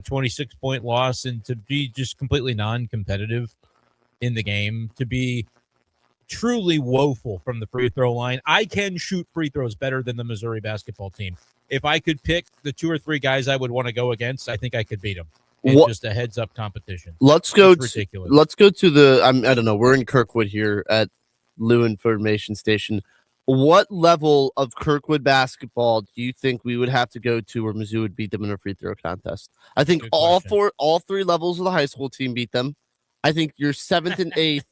26-point loss, and to be just completely non-competitive in the game, to be truly woeful from the free throw line. I can shoot free throws better than the Missouri basketball team. If I could pick the 2 or 3 guys I would want to go against, I think I could beat them. It's just a heads-up competition. Let's go to the. I don't know. We're in Kirkwood here at Lou Information Station. What level of Kirkwood basketball do you think we would have to go to where Mizzou would beat them in a free throw contest? I think all 3 levels of the high school team beat them. I think your 7th and 8th.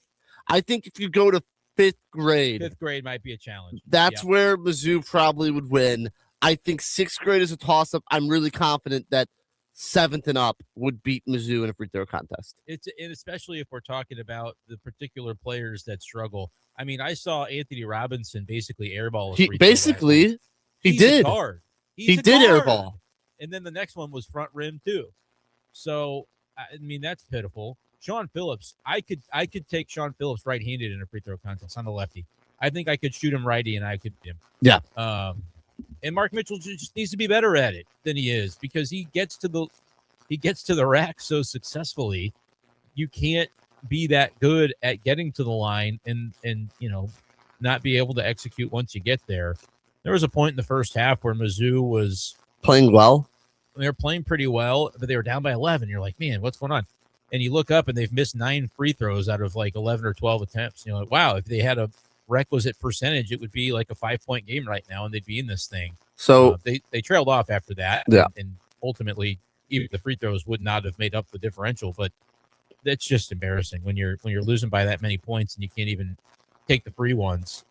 I think if you go to 5th grade. 5th grade might be a challenge. That's where Mizzou probably would win. I think 6th grade is a toss-up. I'm really confident that 7th and up would beat Mizzou in a free throw contest. And especially if we're talking about the particular players that struggle. I mean, I saw Anthony Robinson basically airball. He did hard. He did airball, and then the next one was front rim too. So I mean, that's pitiful. Sean Phillips, I could take Sean Phillips right-handed in a free throw contest on the lefty. I think I could shoot him righty, and I could beat him. Yeah. And Mark Mitchell just needs to be better at it than he is, because he gets to the rack so successfully. You can't be that good at getting to the line and not be able to execute once you get there. There was a point in the first half where Mizzou was playing well. They were playing pretty well, but they were down by 11. You're like, man, what's going on? And you look up and they've missed 9 free throws out of like 11 or 12 attempts. You're like, wow, if they had a requisite percentage, it would be like a 5-point game right now, and they'd be in this thing. So they trailed off after that. Yeah. And ultimately, even the free throws would not have made up the differential. But that's just embarrassing when you're losing by that many points and you can't even take the free ones.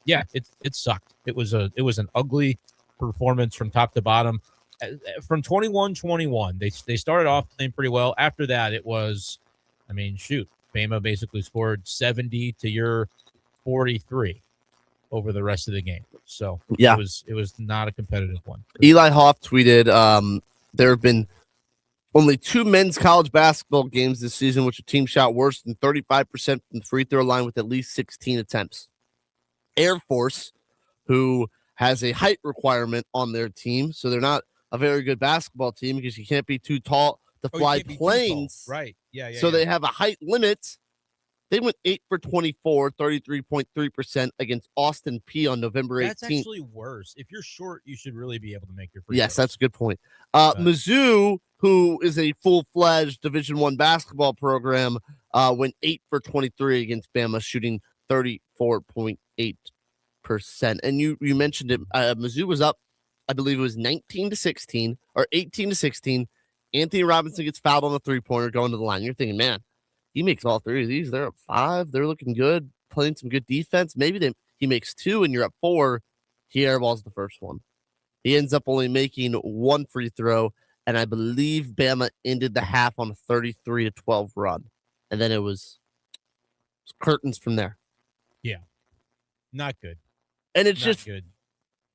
It sucked. It was an ugly performance from top to bottom. From 21-21, they started off playing pretty well. After that, it was, Bama basically scored 70 to your 43 over the rest of the game. So yeah, it was not a competitive one. Eli Hoff tweeted, there have been only 2 men's college basketball games this season which a team shot worse than 35% from the free throw line with at least 16 attempts. Air Force, who has a height requirement on their team, so they're not a very good basketball team because you can't be too tall to fly planes. Right. Yeah. So they have a height limit. They went 8 for 24, 33.3% against Austin P on November 18th. That's actually worse. If you're short, you should really be able to make your free Yes, throws. that's a good point. Mizzou, who is a full-fledged Division I basketball program, went 8 for 23 against Bama, shooting 34.8%. And you mentioned it. Mizzou was up, I believe it was 19-16 or 18-16. Anthony Robinson gets fouled on the three-pointer going to the line. You're thinking, man, he makes all 3 of these. They're up 5. They're looking good, playing some good defense. Maybe he makes 2 and you're up 4. He airballs the first one. He ends up only making 1 free throw, and I believe Bama ended the half on a 33-12 run. And then it was curtains from there. Yeah. Not good. And it's Not just good.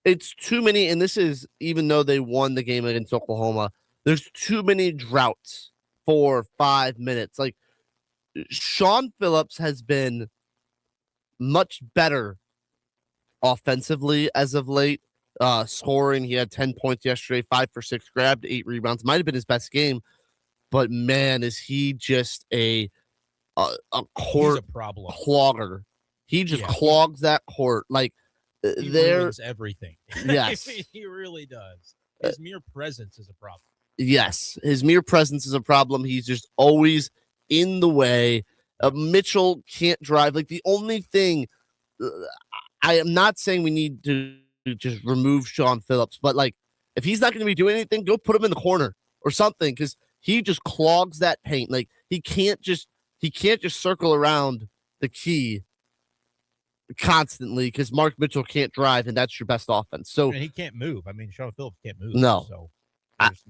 It's too many, and this is even though they won the game against Oklahoma, there's too many droughts for 5 minutes. Like, Sean Phillips has been much better offensively as of late. Scoring, he had 10 points yesterday, 5 for 6, grabbed 8 rebounds. Might have been his best game, but man, is he just a court problem clogger. He just clogs that court. Like, he ruins everything. Yes. He really does. His mere presence is a problem. Yes, his mere presence is a problem. He's just always in the way. Mitchell can't drive. Like, the only thing, I am not saying we need to just remove Sean Phillips, but like, if he's not going to be doing anything, go put him in the corner or something, because he just clogs that paint. Like, he can't just circle around the key constantly because Mark Mitchell can't drive, and that's your best offense. So he can't move. Sean Phillips can't move. No. So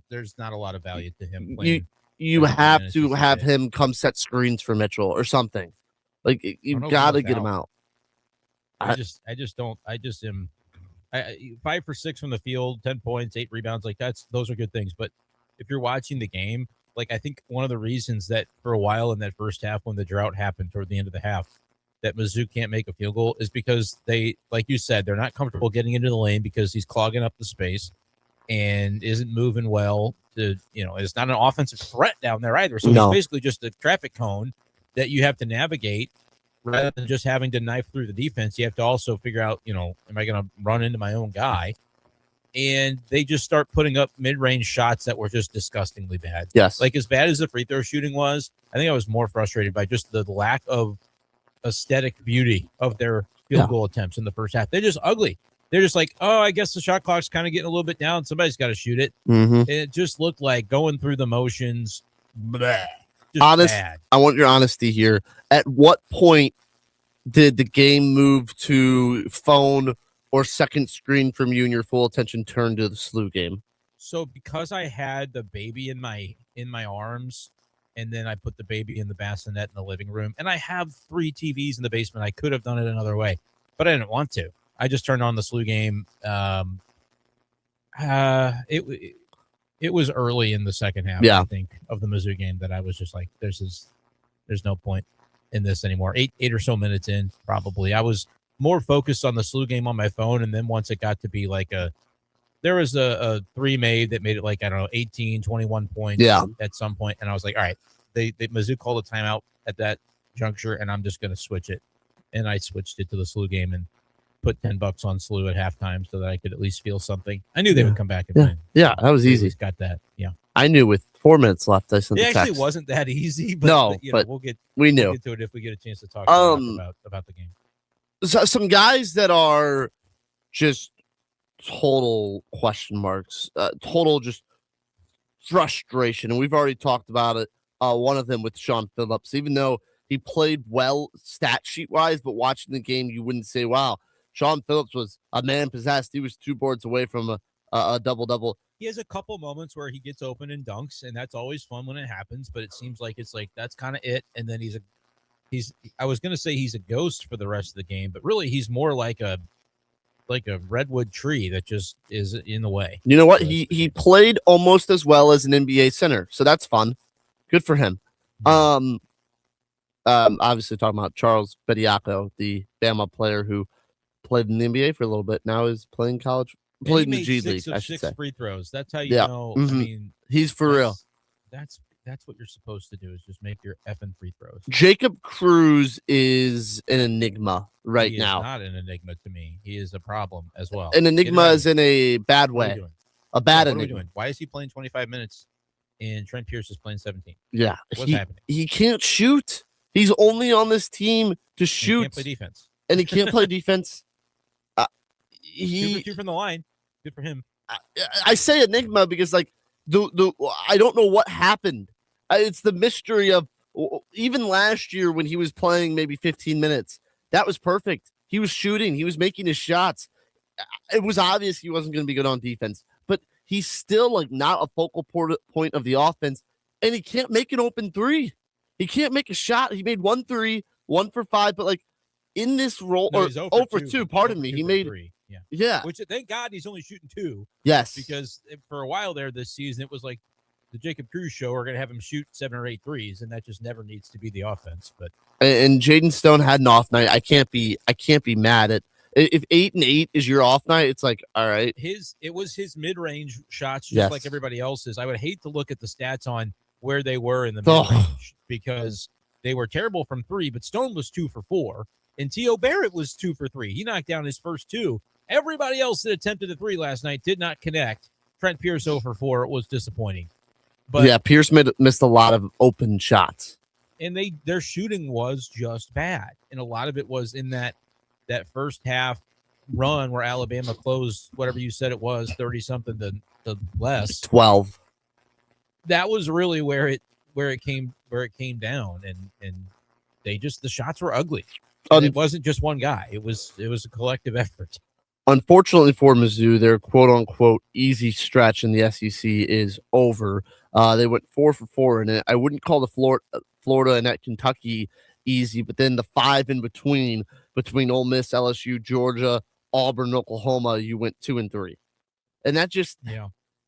there's not a lot of value to him playing. You 30 have minutes to have him come set screens for Mitchell or something. Like, you got to get him out. I just am 5 for 6 from the field, 10 points, 8 rebounds. Like, those are good things. But if you're watching the game, like, I think one of the reasons that for a while in that first half, when the drought happened toward the end of the half, that Mizzou can't make a field goal is because they, like you said, they're not comfortable getting into the lane because he's clogging up the space. and isn't moving well. It's not an offensive threat down there either. So No. he's basically just a traffic cone that you have to navigate rather than just having to knife through the defense. You have to also figure out, am I going to run into my own guy? And they just start putting up mid-range shots that were just disgustingly bad. Yes. Like as bad as the free throw shooting was, I think I was more frustrated by just the lack of aesthetic beauty of their field goal attempts in the first half. They're just ugly. They're just like, oh, I guess the shot clock's kind of getting a little bit down. Somebody's got to shoot it. Mm-hmm. It just looked like going through the motions. Bleh, bad. I want your honesty here. At what point did the game move to phone or second screen from you and your full attention turn to the SLU game? So because I had the baby in my arms, and then I put the baby in the bassinet in the living room, and I have 3 TVs in the basement. I could have done it another way, but I didn't want to. I just turned on the SLU game. It was early in the second half, I think, of the Mizzou game that I was just like, there's no point in this anymore. Eight or so minutes in, probably. I was more focused on the SLU game on my phone, and then once it got to be like there was a 3 made that made it like, I don't know, 18, 21 points at some point, and I was like, all right, Mizzou called a timeout at that juncture, and I'm just going to switch it. And I switched it to the SLU game and put $10 on SLU at halftime so that I could at least feel something. I knew they would come back and win. Yeah, that was easy. Got that. Yeah. I knew with 4 minutes left. I sent it the actually text. Wasn't that easy, but we knew. We'll get to it if we get a chance to talk about the game. So some guys that are just total question marks, total just frustration, and we've already talked about it. One of them with Sean Phillips, even though he played well stat sheet wise, but watching the game, you wouldn't say, wow, Sean Phillips was a man possessed. He was 2 boards away from a double-double. He has a couple moments where he gets open and dunks, and that's always fun when it happens, but it seems like that's kind of it. And then I was going to say he's a ghost for the rest of the game, but really he's more like a redwood tree that just is in the way. You know what? He played almost as well as an NBA center, so that's fun. Good for him. Obviously talking about Charles Bediako, the Bama player who played in the NBA for a little bit, now is playing college. Played in the G League, I should say. 6 free throws. That's how you know. Mm-hmm. I mean, he's for real. That's what you're supposed to do, is just make your effing free throws. Jacob Cruz is an enigma right now. Not an enigma to me. He is a problem as well. An enigma is in a bad way. A bad enigma. What are we doing? Why is he playing 25 minutes and Trent Pierce is playing 17? Yeah. What's happening? He can't shoot. He's only on this team to shoot. He can't play defense. And he can't play defense. 2 for 2 from the line. Good for him. I say enigma because I don't know what happened. It's the mystery of even last year when he was playing maybe 15 minutes. That was perfect. He was shooting. He was making his shots. It was obvious he wasn't going to be good on defense, but he's still not a focal point of the offense, and he can't make an open 3. He can't make a shot. He made 1 3, 1 for 5, but in this role, no, or 0 for 2, pardon me, he made 3. Yeah. Which thank God he's only shooting 2. Yes. Because for a while there this season, it was like the Jacob Cruz show. We're going to have him shoot 7 or 8 threes, and that just never needs to be the offense. But and Jaden Stone had an off night. I can't be mad at if 8 and 8 is your off night. It's like, all right. It was his mid-range shots, just like everybody else's. I would hate to look at the stats on where they were in the mid-range because they were terrible from 3, but Stone was 2 for 4, and T.O. Barrett was 2 for 3. He knocked down his first 2. Everybody else that attempted a 3 last night did not connect. Trent Pierce 0 for 4. It was disappointing. But yeah, Pierce missed a lot of open shots. And their shooting was just bad. And a lot of it was in that first half run where Alabama closed whatever you said it was, 30-something to less. 12. That was really where it came down. And they just, the shots were ugly. And it wasn't just one guy. It was a collective effort. Unfortunately for Mizzou, their quote-unquote easy stretch in the SEC is over. They went 4 for 4, and I wouldn't call the Florida and at Kentucky easy, but then the 5 in between Ole Miss, LSU, Georgia, Auburn, Oklahoma, you went 2 and 3. And that just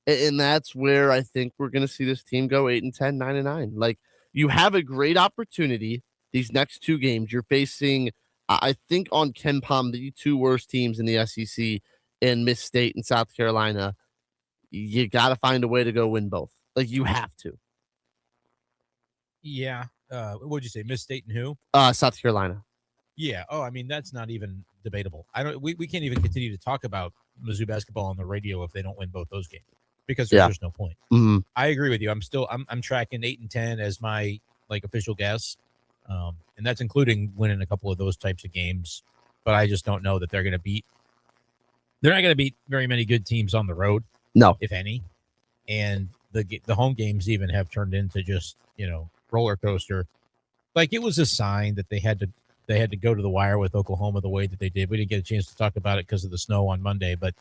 and that's where I think we're going to see this team go 8 and 10, 9 and 9. You have a great opportunity these next 2 games. You're facing I think on KenPom, the 2 worst teams in the SEC in Miss State and South Carolina. you got to find a way to go win both. Like, you have to. Yeah. What'd you say? Miss State and who? South Carolina. Yeah. Oh, I mean, that's not even debatable. We can't even continue to talk about Mizzou basketball on the radio if they don't win both those games because there's just no point. Mm-hmm. I agree with you. I'm tracking 8 and 10 as my official guess. And that's including winning a couple of those types of games, but I just don't know that they're not going to beat very many good teams on the road. No, if any. And the home games even have turned into just, roller coaster. Like, it was a sign that they had to go to the wire with Oklahoma the way that they did. We didn't get a chance to talk about it because of the snow on Monday, but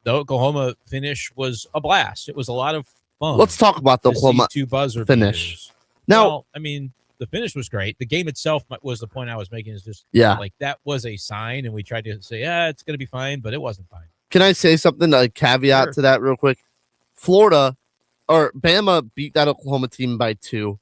the Oklahoma finish was a blast. It was a lot of fun. Let's talk about the Oklahoma two buzzer finish. Beaters. Now, well, I mean, the finish was great. The game itself was the point I was making. Is just like that was a sign, and we tried to say, it's going to be fine, but it wasn't fine. Can I say something, a caveat to that real quick? Bama beat that Oklahoma team by 2.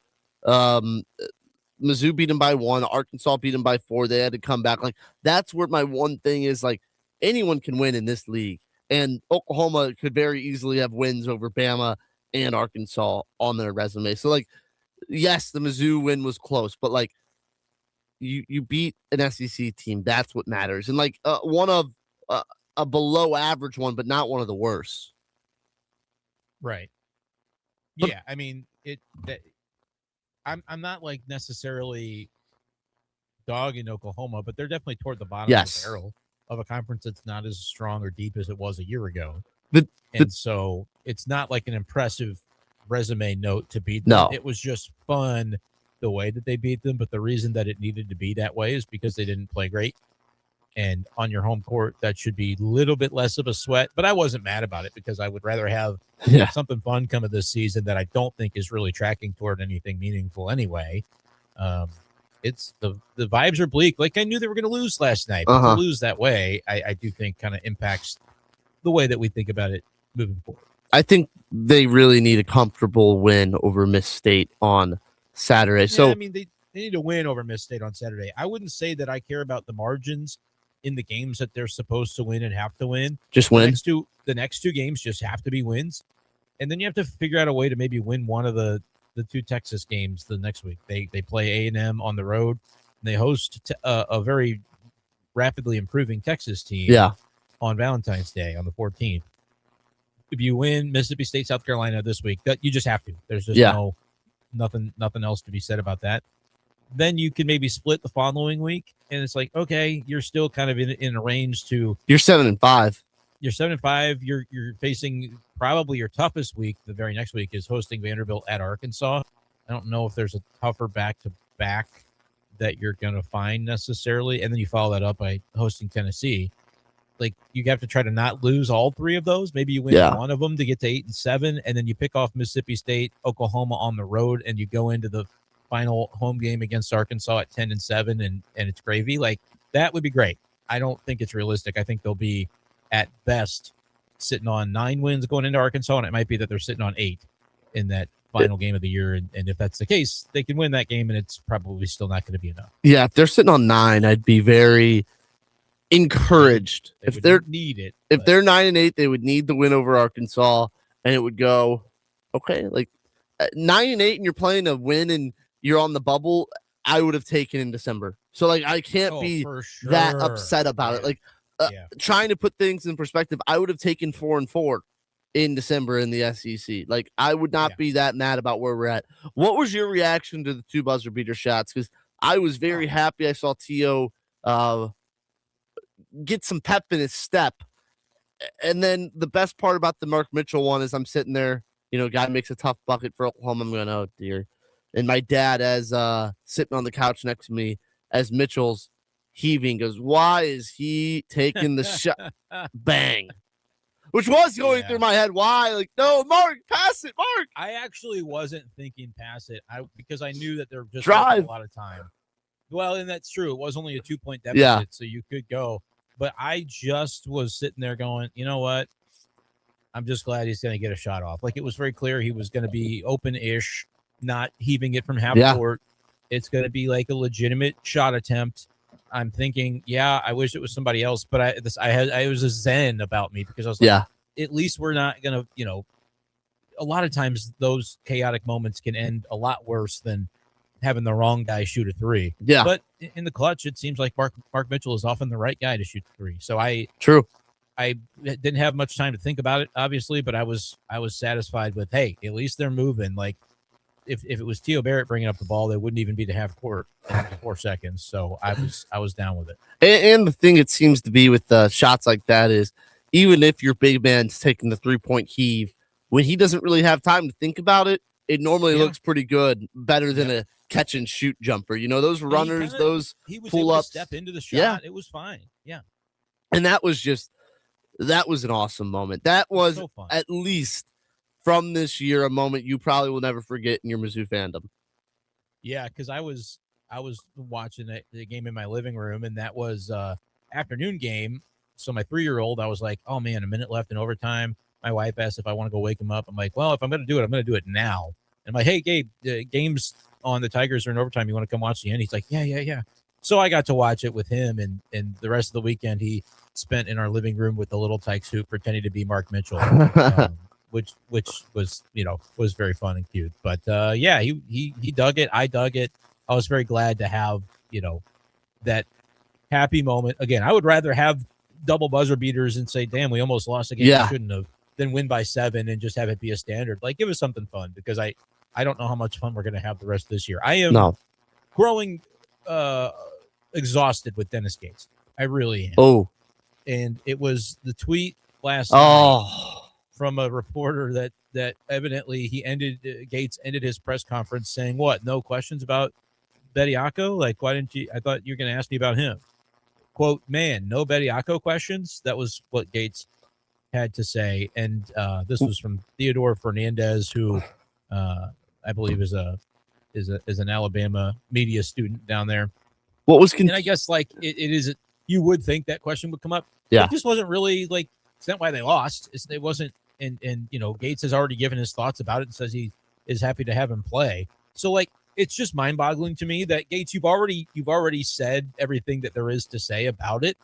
Mizzou beat them by 1. Arkansas beat them by 4. They had to come back. Like, that's where my one thing is, like, anyone can win in this league. And Oklahoma could very easily have wins over Bama and Arkansas on their resume. So, like, yes, the Mizzou win was close, but, like, you beat an SEC team. That's what matters. And, like, one of a below average one, but not one of the worst. Right. But, yeah, I mean, I'm not like necessarily dogging Oklahoma, but they're definitely toward the bottom of the barrel of a conference that's not as strong or deep as it was a year ago. So it's not like an impressive resume note to beat them. No. It was just fun the way that they beat them, but the reason that it needed to be that way is because they didn't play great. And on your home court, that should be a little bit less of a sweat. But I wasn't mad about it because I would rather have something fun come of this season that I don't think is really tracking toward anything meaningful anyway. It's the vibes are bleak. Like, I knew they were going to lose last night. But to lose that way, I do think kind of impacts the way that we think about it moving forward. I think they really need a comfortable win over Miss State on Saturday. Yeah, so I mean, they need to win over Miss State on Saturday. I wouldn't say that I care about the margins in the games that they're supposed to win and have to win. Just win. The next two games just have to be wins. And then you have to figure out a way to maybe win one of the 2 Texas games the next week. They play A&M on the road. And they host a very rapidly improving Texas team on Valentine's Day on the 14th. If you win Mississippi State, South Carolina this week, that you just have to. There's just nothing else to be said about that. Then you can maybe split the following week, and it's like, okay, you're still kind of in a range to. You're 7-5. You're 7-5. You're facing probably your toughest week. The very next week is hosting Vanderbilt at Arkansas. I don't know if there's a tougher back-to-back that you're going to find necessarily, and then you follow that up by hosting Tennessee. Like, you have to try to not lose all 3 of those. Maybe you win one of them to get to 8-7, and then you pick off Mississippi State, Oklahoma on the road, and you go into the final home game against Arkansas at 10-7, and it's gravy. Like, that would be great. I don't think it's realistic. I think they'll be at best sitting on 9 wins going into Arkansas, and it might be that they're sitting on 8 in that final game of the year. And if that's the case, they can win that game, and it's probably still not going to be enough. Yeah, if they're sitting on 9, I'd be very encouraged. If they're 9-8, they would need the win over Arkansas, and it would go okay. Like 9-8, and you're playing a win, and you're on the bubble. I would have taken in December. So, like, I can't be that upset about it. Like, trying to put things in perspective, I would have taken 4-4 in December in the SEC. Like, I would not be that mad about where we're at. What was your reaction to the 2 buzzer beater shots? Because I was very happy. I saw T.O. Get some pep in his step. And then the best part about the Mark Mitchell one is I'm sitting there, guy makes a tough bucket for Oklahoma. I'm going, oh, dear. And my dad, as sitting on the couch next to me, as Mitchell's heaving, goes, why is he taking the shot? Bang. Which was going through my head. Why? Like, no, Mark, pass it, Mark. I actually wasn't thinking pass it because I knew that there just wasn't a lot of time. Well, and that's true. It was only a 2-point deficit, so you could go. But I just was sitting there going, you know what? I'm just glad he's going to get a shot off. Like, it was very clear he was going to be open-ish, not heaving it from half court. It's going to be like a legitimate shot attempt. I'm thinking, I wish it was somebody else, but I was a zen about me because I was like, at least we're not gonna, a lot of times those chaotic moments can end a lot worse than having the wrong guy shoot a three. Yeah. But in the clutch, it seems like Mark Mitchell is often the right guy to shoot the three. So I didn't have much time to think about it, obviously, but I was satisfied with, hey, at least they're moving. Like if it was Theo Barrett bringing up the ball, they wouldn't even be to half court in 4 seconds. So I was down with it. And the thing it seems to be with shots like that is, even if your big man's taking the 3-point heave, when he doesn't really have time to think about it, it normally looks pretty good, better than a catch and shoot jumper. Those runners, he was pull able ups, to step into the shot. Yeah. It was fine. Yeah. And that was an awesome moment. That was so fun. At least from this year, a moment you probably will never forget in your Mizzou fandom. Yeah, because I was watching the game in my living room, and that was afternoon game. So my 3-year-old, I was like, oh man, a minute left in overtime. My wife asked if I want to go wake him up. I'm like, well, if I'm going to do it, I'm going to do it now. And I'm like, hey, Gabe, the game's on, the Tigers are in overtime. You want to come watch the end? He's like, yeah. So I got to watch it with him, and the rest of the weekend he spent in our living room with the little Tykes hoop pretending to be Mark Mitchell, which was was very fun and cute. But he dug it. I dug it. I was very glad to have that happy moment again. I would rather have double buzzer beaters and say, damn, we almost lost a game we shouldn't have, than win by 7 and just have it be a standard. Like, give us something fun, because I don't know how much fun we're going to have the rest of this year. I am growing exhausted with Dennis Gates. I really am. Oh, and it was the tweet last night from a reporter that evidently Gates ended his press conference saying, what, no questions about Bediako? Like, why didn't you? I thought you were going to ask me about him. Quote, man, no Bediako questions. That was what Gates had to say. And this was from Theodore Fernandez, who I believe is an Alabama media student down there. What was and I guess like it is, you would think that question would come up. Yeah. It just wasn't really like, it's not why they lost. It wasn't. And Gates has already given his thoughts about it and says he is happy to have him play. So like, it's just mind boggling to me that Gates, you've already said everything that there is to say about it.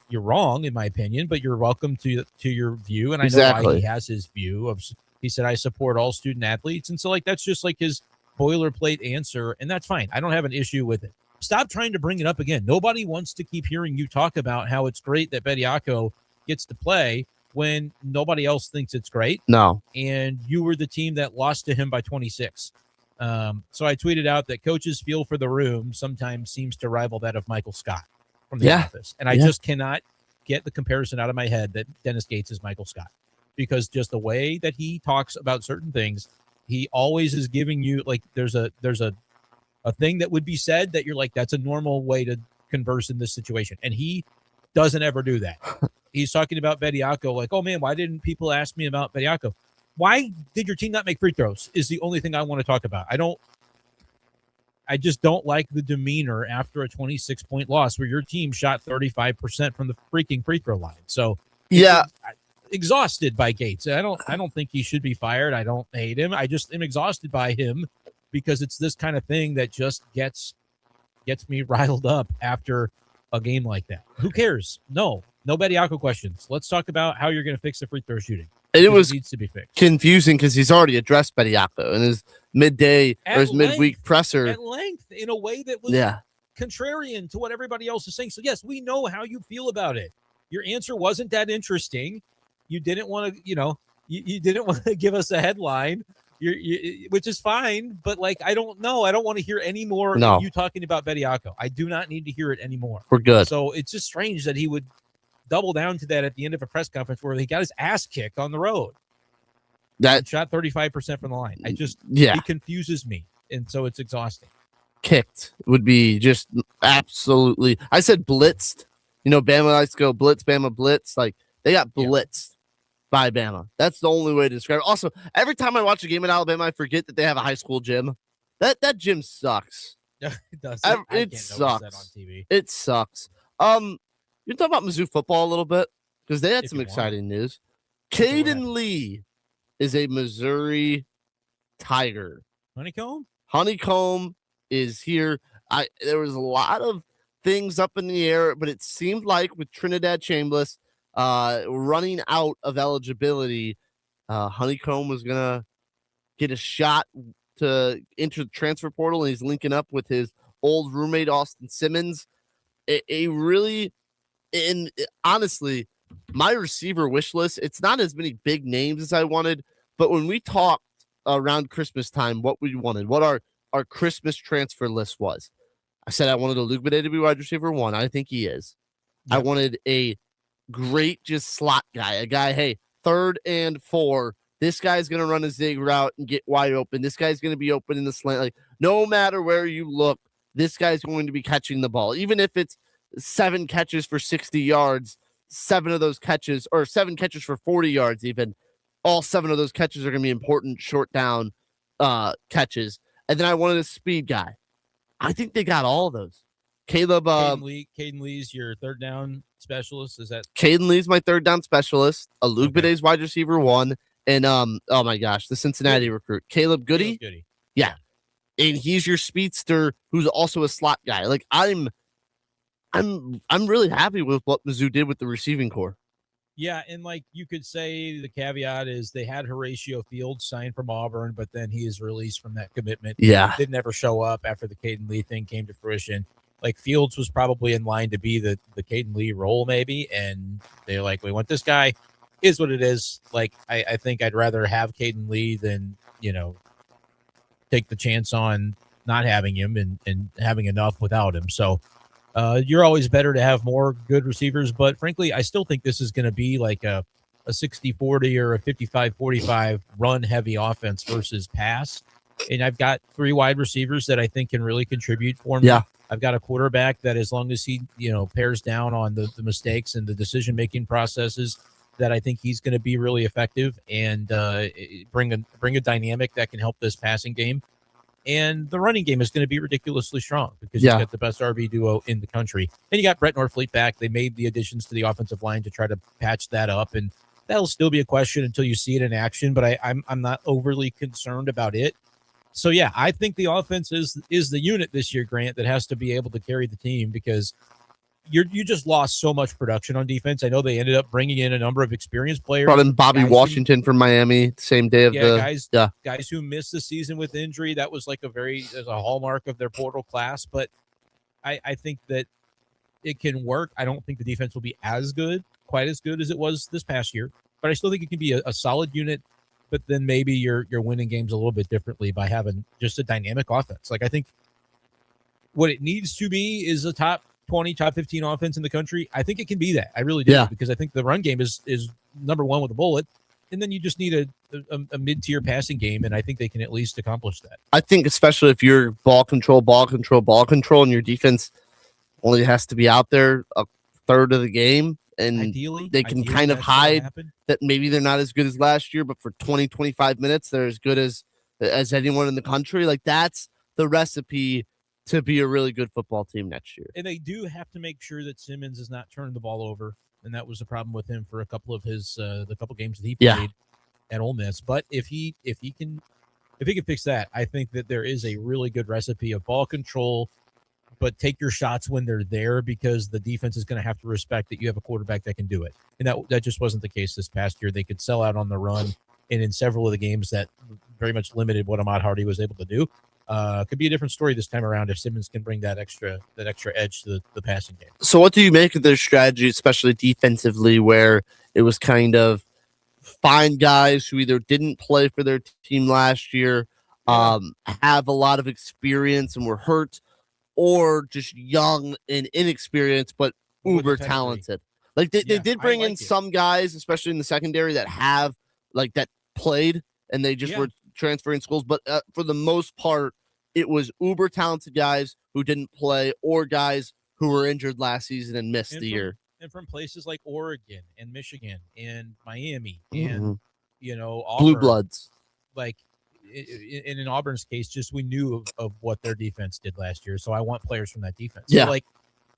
You're wrong in my opinion, but you're welcome to your view. And I know why he has his view of, he said, I support all student athletes. And so like, that's just like his boilerplate answer. And that's fine. I don't have an issue with it. Stop trying to bring it up again. Nobody wants to keep hearing you talk about how it's great that Bediako gets to play when nobody else thinks it's great. No. And you were the team that lost to him by 26. So I tweeted out that coach's feel for the room sometimes seems to rival that of Michael Scott from the office. And I just cannot get the comparison out of my head that Dennis Gates is Michael Scott, because just the way that he talks about certain things, he always is giving you like, there's a thing that would be said that you're like, that's a normal way to converse in this situation. And he doesn't ever do that. He's talking about Bediako like, oh man, why didn't people ask me about Bediako? Why did your team not make free throws is the only thing I want to talk about. I just don't like the demeanor after a 26-point loss where your team shot 35% from the freaking free throw line. So yeah, exhausted by Gates. I don't think he should be fired. I don't hate him. I just am exhausted by him because it's this kind of thing that just gets me riled up after a game like that. Who cares? No Bediako questions. Let's talk about how you're going to fix the free throw shooting. It was needs to be fixed. Confusing because he's already addressed Bediako in his midweek presser at length in a way that was contrarian to what everybody else is saying. So yes, we know how you feel about it. Your answer wasn't that interesting. You didn't want to, you didn't want to give us a headline, which is fine. But like, I don't know. I don't want to hear any more of you talking about Bediako. I do not need to hear it anymore. We're good. So it's just strange that he would double down to that at the end of a press conference where he got his ass kicked on the road. That shot 35% from the line. He confuses me. And so it's exhausting. Kicked would be just absolutely. I said blitzed. Bama likes to go blitz, Bama blitz. Like they got blitzed by Bama. That's the only way to describe it. Also, every time I watch a game in Alabama, I forget that they have a high school gym. That gym sucks. It does. It sucks. That on TV. It sucks. You talk about Mizzou football a little bit because they had some exciting news. Caden Lee is a Missouri Tiger. Honeycomb is here. There was a lot of things up in the air, but it seemed like with Trinidad Chambliss, running out of eligibility, Honeycomb was going to get a shot to enter the transfer portal, and he's linking up with his old roommate, Austin Simmons. Honestly, my receiver wish list, it's not as many big names as I wanted, but when we talked around Christmas time, what we wanted, what our Christmas transfer list was, I said I wanted a Luke Bidet to be wide receiver 1. I think he is. Yep. I wanted a great just slot guy, a guy, hey, 3rd and 4, this guy's going to run a zig route and get wide open. This guy's going to be open in the slant. Like, no matter where you look, this guy's going to be catching the ball. Even if it's 7 catches for 60 yards, 7 of those catches, or 7 catches for 40 yards even, all 7 of those catches are going to be important short down catches. And then I wanted a speed guy. I think they got all of those. Caden Lee's your 3rd down specialist. Is that Caden Lee's my 3rd down specialist? A Luke Bidet's wide receiver 1, and oh my gosh, the Cincinnati recruit, Caleb Goody. Yeah, and he's your speedster who's also a slot guy. Like I'm really happy with what Mizzou did with the receiving core. Yeah, and like you could say the caveat is they had Horatio Fields signed from Auburn, but then he is released from that commitment. Yeah. Didn't ever show up after the Caden Lee thing came to fruition. Like Fields was probably in line to be the Caden Lee role maybe, and they're like, we want this guy. Is what it is. Like I think I'd rather have Caden Lee than, take the chance on not having him and having enough without him. So you're always better to have more good receivers, but frankly, I still think this is going to be like a 60-40 or a 55-45 run-heavy offense versus pass. And I've got 3 wide receivers that I think can really contribute for me. Yeah. I've got a quarterback that as long as he, pairs down on the mistakes and the decision-making processes, that I think he's going to be really effective and bring a dynamic that can help this passing game. And the running game is going to be ridiculously strong because you've got the best RB duo in the country. And you got Brett Norfleet back. They made the additions to the offensive line to try to patch that up. And that'll still be a question until you see it in action. But I'm not overly concerned about it. So, yeah, I think the offense is the unit this year, Grant, that has to be able to carry the team because you just lost so much production on defense. I know they ended up bringing in a number of experienced players. Brought in Bobby Washington from Miami, same day of guys who missed the season with injury. That was like a hallmark of their portal class. But I think that it can work. I don't think the defense will be quite as good as it was this past year. But I still think it can be a solid unit. But then maybe you're winning games a little bit differently by having just a dynamic offense. Like I think what it needs to be is a top 20, top 15 offense in the country. I think it can be that. I really do because I think the run game is number 1 with a bullet. And then you just need a mid-tier passing game, and I think they can at least accomplish that. I think especially if you're ball control, and your defense only has to be out there a third of the game, and they can kind of hide that maybe they're not as good as last year, but for 20, 25 minutes, they're as good as anyone in the country. Like that's the recipe to be a really good football team next year. And they do have to make sure that Simmons is not turning the ball over. And that was a problem with him for a couple of the couple games that he played at Ole Miss. But if he can fix that, I think that there is a really good recipe of ball control, but take your shots when they're there because the defense is going to have to respect that you have a quarterback that can do it. And that just wasn't the case this past year. They could sell out on the run, and in several of the games that very much limited what Ahmad Hardy was able to do. Could be a different story this time around if Simmons can bring that extra edge to the passing game. So what do you make of their strategy, especially defensively, where it was kind of find guys who either didn't play for their team last year, have a lot of experience and were hurt, or just young and inexperienced but uber talented? Like they did bring in some guys, especially in the secondary, that have that played and they just were transferring schools, but for the most part, it was uber talented guys who didn't play or guys who were injured last season and missed the year. And from places like Oregon and Michigan and Miami and Auburn, Blue Bloods. Like in Auburn's case, just we knew of what their defense did last year. So I want players from that defense. Yeah. So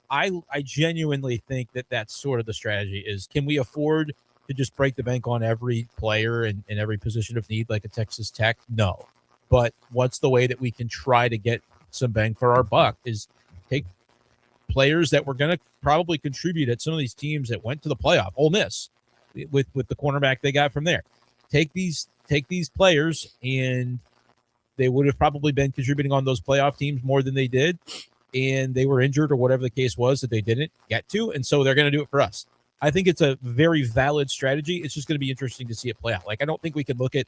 I genuinely think that that's sort of the strategy is, can we afford to just break the bank on every player in every position of need like a Texas Tech? No. But what's the way that we can try to get some bang for our buck is take players that were going to probably contribute at some of these teams that went to the playoff. Ole Miss, with the cornerback they got from there. Take these players, and they would have probably been contributing on those playoff teams more than they did, and they were injured or whatever the case was that they didn't get to, and so they're going to do it for us. I think it's a very valid strategy. It's just going to be interesting to see it play out. Like, I don't think we can look at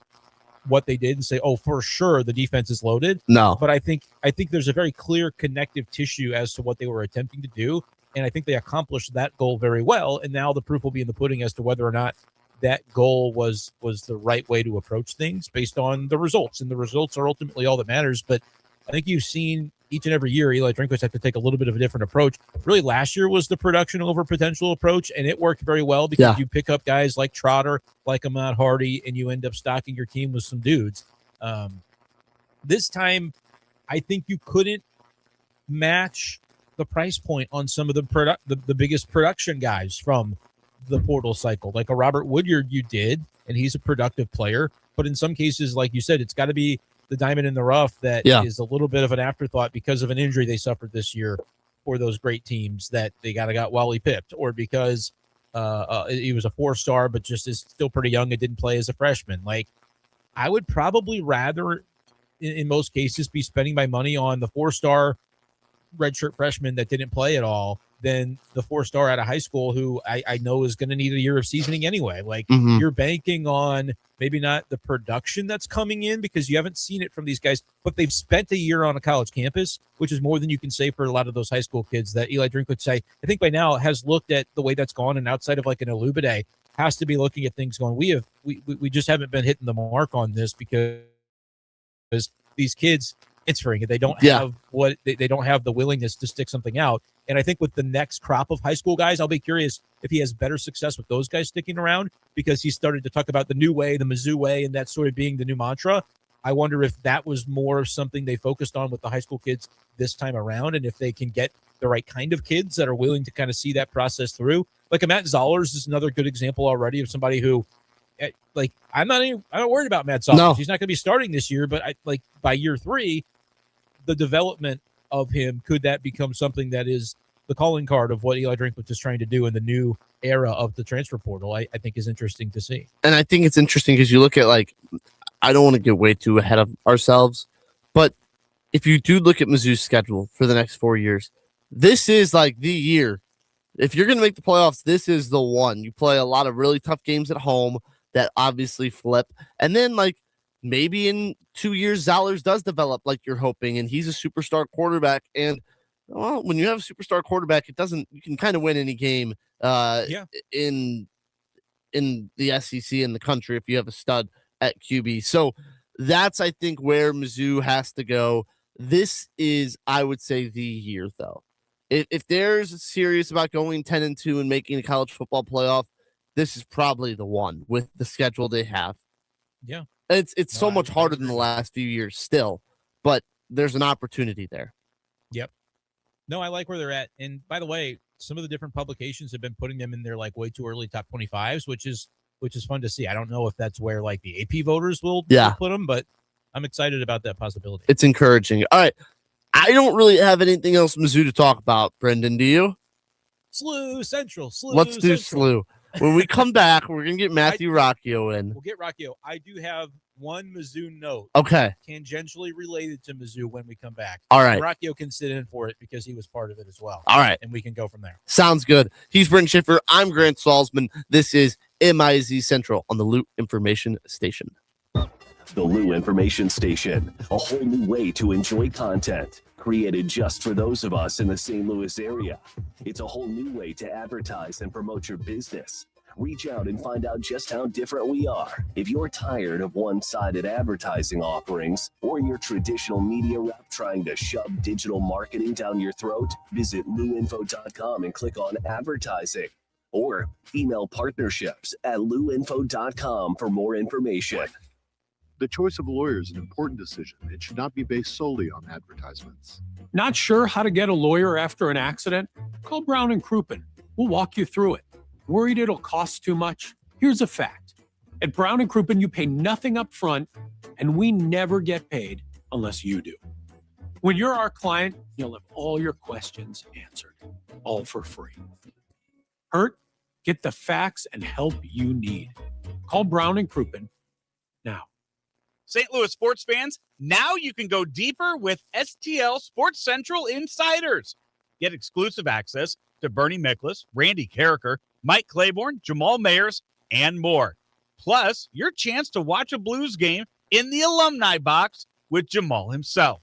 what they did and say, oh, for sure the defense is loaded. No. But I think there's a very clear connective tissue as to what they were attempting to do, and I think they accomplished that goal very well, and now the proof will be in the pudding as to whether or not that goal was the right way to approach things based on the results, and the results are ultimately all that matters. But I think you've seen each and every year Eli Drinkwitz have to take a little bit of a different approach. Really, last year was the production over potential approach, and it worked very well because you pick up guys like Trotter, like Ahmad Hardy, and you end up stocking your team with some dudes. This time, I think you couldn't match the price point on some of the biggest production guys from the portal cycle. Like a Robert Woodyard, you did, and he's a productive player. But in some cases, like you said, it's got to be the diamond in the rough that is a little bit of an afterthought because of an injury they suffered this year for those great teams that they got Wally pipped, or because he was a 4-star but just is still pretty young and didn't play as a freshman. Like, I would probably rather, in most cases, be spending my money on the 4-star redshirt freshman that didn't play at all than the 4-star out of high school who I know is going to need a year of seasoning anyway. Like, you're banking on maybe not the production that's coming in because you haven't seen it from these guys, but they've spent a year on a college campus, which is more than you can say for a lot of those high school kids that Eli Drinkwitz, I think by now has looked at the way that's gone, and outside of like an Alubade, has to be looking at things going, we just haven't been hitting the mark on this because these kids transferring, they don't have they don't have the willingness to stick something out. And I think with the next crop of high school guys, I'll be curious if he has better success with those guys sticking around, because he started to talk about the new way, the Mizzou way, and that sort of being the new mantra. I wonder if that was more something they focused on with the high school kids this time around, and if they can get the right kind of kids that are willing to kind of see that process through. Like a Matt Zollers is another good example already of somebody who, like, I'm not worried about Matt Zollers. No. He's not going to be starting this year, but by year 3, the development of him, could that become something that is the calling card of what Eli Drinkwitz is trying to do in the new era of the transfer portal? I think is interesting to see. And I think it's interesting because you look at, like, I don't want to get way too ahead of ourselves, but if you do look at Mizzou's schedule for the next 4 years, this is like the year. If you're going to make the playoffs, this is the one. You play a lot of really tough games at home that obviously flip. And then, like, maybe in 2 years, Zollers does develop like you're hoping, and he's a superstar quarterback. And, well, when you have a superstar quarterback, you can kind of win any game in the SEC in the country if you have a stud at QB. So that's, I think, where Mizzou has to go. This is, I would say, the year, though. If there's serious about going 10-2 and making a college football playoff, this is probably the one with the schedule they have. Yeah. It's so much harder than the last few years still, but there's an opportunity there. Yep. No, I like where they're at. And by the way, some of the different publications have been putting them in their like way too early top 25s, which is fun to see. I don't know if that's where like the AP voters will put them, but I'm excited about that possibility. It's encouraging. All right. I don't really have anything else Mizzou to talk about, Brendan. Do you? SLU Central. Let's do SLU. When we come back, we're going to get Matthew Rocchio in. We'll get Rocchio. I do have one Mizzou note. Okay. Tangentially related to Mizzou when we come back. All right. Rocchio can sit in for it because he was part of it as well. All right. And we can go from there. Sounds good. He's Brent Schiffer. I'm Grant Salzman. This is MIZ Central on the Lou Information Station. The Lou Information Station, a whole new way to enjoy content created just for those of us in the St. Louis area. It's a whole new way to advertise and promote your business. Reach out and find out just how different we are. If you're tired of one-sided advertising offerings or your traditional media rep trying to shove digital marketing down your throat, visit louinfo.com and click on advertising. Or email partnerships at louinfo.com for more information. The choice of a lawyer is an important decision. It should not be based solely on advertisements. Not sure how to get a lawyer after an accident? Call Brown & Crouppen. We'll walk you through it. Worried it'll cost too much? Here's a fact. At Brown & Crouppen, you pay nothing up front, and we never get paid unless you do. When you're our client, you'll have all your questions answered, all for free. Hurt? Get the facts and help you need. Call Brown and Crouppen now. St. Louis sports fans, now you can go deeper with STL Sports Central Insiders. Get exclusive access to Bernie Miklasz, Randy Carricker, Mike Claiborne, Jamal Mayers, and more. Plus, your chance to watch a Blues game in the alumni box with Jamal himself.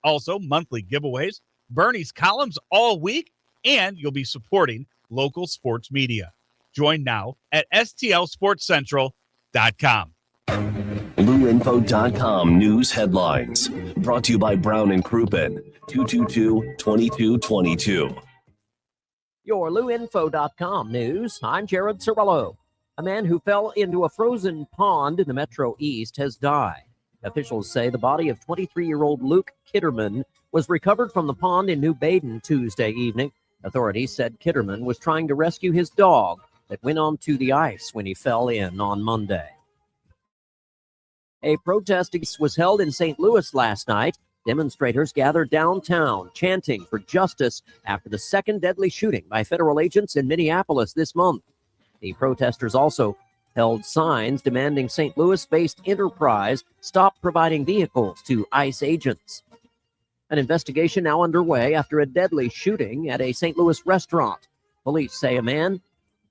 Also, monthly giveaways, Bernie's columns all week, and you'll be supporting local sports media. Join now at stlsportscentral.com. BlueInfo.com news headlines. Brought to you by Brown and Crouppen, 222-2222. Your LouInfo.com news. I'm Jared Cirillo. A man who fell into a frozen pond in the Metro East has died. Officials say the body of 23-year-old Luke Kitterman was recovered from the pond in New Baden Tuesday evening. Authorities said Kitterman was trying to rescue his dog that went onto the ice when he fell in on Monday. A protest was held in St. Louis last night. Demonstrators gathered downtown, chanting for justice after the second deadly shooting by federal agents in Minneapolis this month. The protesters also held signs demanding St. Louis-based Enterprise stop providing vehicles to ICE agents. An investigation now underway after a deadly shooting at a St. Louis restaurant. Police say a man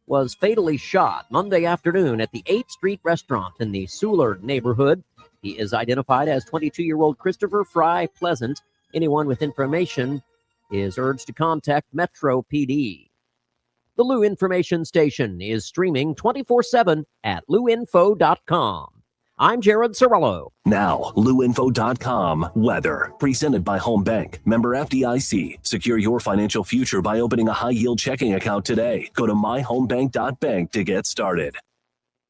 was fatally shot Monday afternoon at the 8th Street restaurant in the Soulard neighborhood. He is identified as 22-year-old Christopher Fry Pleasant. Anyone with information is urged to contact Metro PD. The Lou Information Station is streaming 24/7 at louinfo.com. I'm Jared Cirillo. Now, LouInfo.com weather. Presented by Home Bank. Member FDIC. Secure your financial future by opening a high-yield checking account today. Go to myhomebank.bank to get started.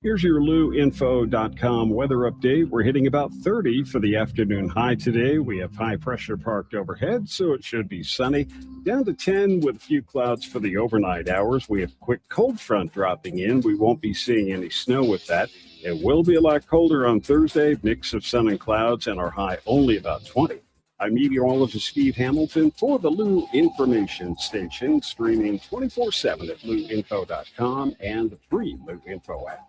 Here's your LouInfo.com weather update. We're hitting about 30 for the afternoon high today. We have high pressure parked overhead, so it should be sunny. Down to 10 with a few clouds for the overnight hours. We have a quick cold front dropping in. We won't be seeing any snow with that. It will be a lot colder on Thursday, mix of sun and clouds, and our high only about 20. I'm meteorologist Steve Hamilton for the Lou Information Station, streaming 24/7 at louinfo.com and the free Lou Info app.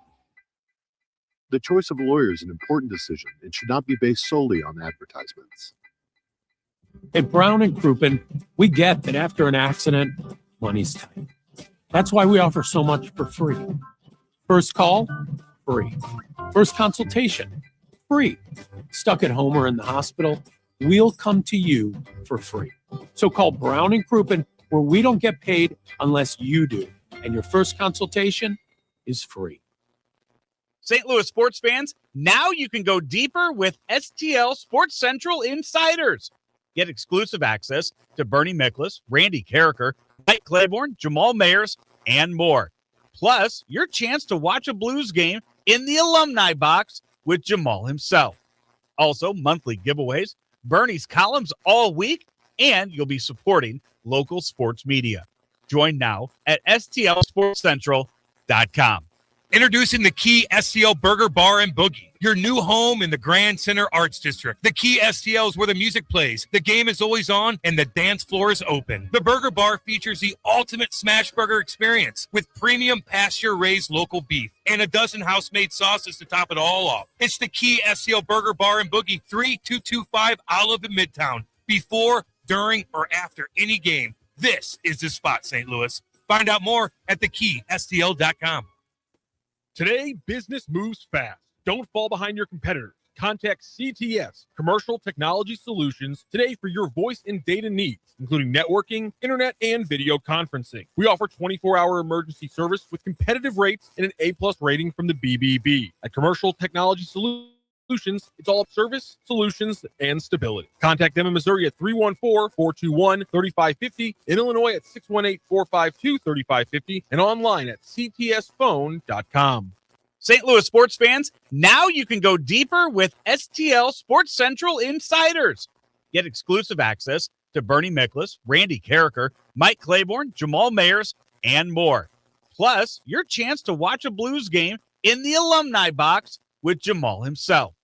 The choice of a lawyer is an important decision. It should not be based solely on advertisements. At Brown and Crouppen, we get that after an accident, money's tight. That's why we offer so much for free. First call, free. First consultation, free. Stuck at home or in the hospital, we'll come to you for free. So call Brown and Crouppen, where we don't get paid unless you do. And your first consultation is free. St. Louis sports fans, now you can go deeper with STL Sports Central Insiders. Get exclusive access to Bernie Miklasz, Randy Carricker, Mike Claiborne, Jamal Mayers, and more. Plus, your chance to watch a Blues game in the alumni box with Jamal himself. Also, monthly giveaways, Bernie's columns all week, and you'll be supporting local sports media. Join now at stlsportscentral.com. Introducing the Key STL Burger Bar and Boogie, your new home in the Grand Center Arts District. The Key STL is where the music plays, the game is always on, and the dance floor is open. The Burger Bar features the ultimate smash burger experience with premium pasture-raised local beef and a dozen house-made sauces to top it all off. It's the Key STL Burger Bar and Boogie, 3225 Olive in Midtown. Before, during, or after any game, this is the spot, St. Louis. Find out more at thekeystl.com. Today, business moves fast. Don't fall behind your competitors. Contact CTS, Commercial Technology Solutions, today for your voice and data needs, including networking, internet, and video conferencing. We offer 24-hour emergency service with competitive rates and an A+ rating from the BBB. At Commercial Technology Solutions, it's all service, solutions, and stability. Contact them in Missouri at 314-421-3550, in Illinois at 618-452-3550, and online at ctsphone.com. St. Louis sports fans, now you can go deeper with STL Sports Central Insiders. Get exclusive access to Bernie Miklasz, Randy Carricker, Mike Claiborne, Jamal Mayers, and more. Plus, your chance to watch a Blues game in the alumni box with Jamal himself.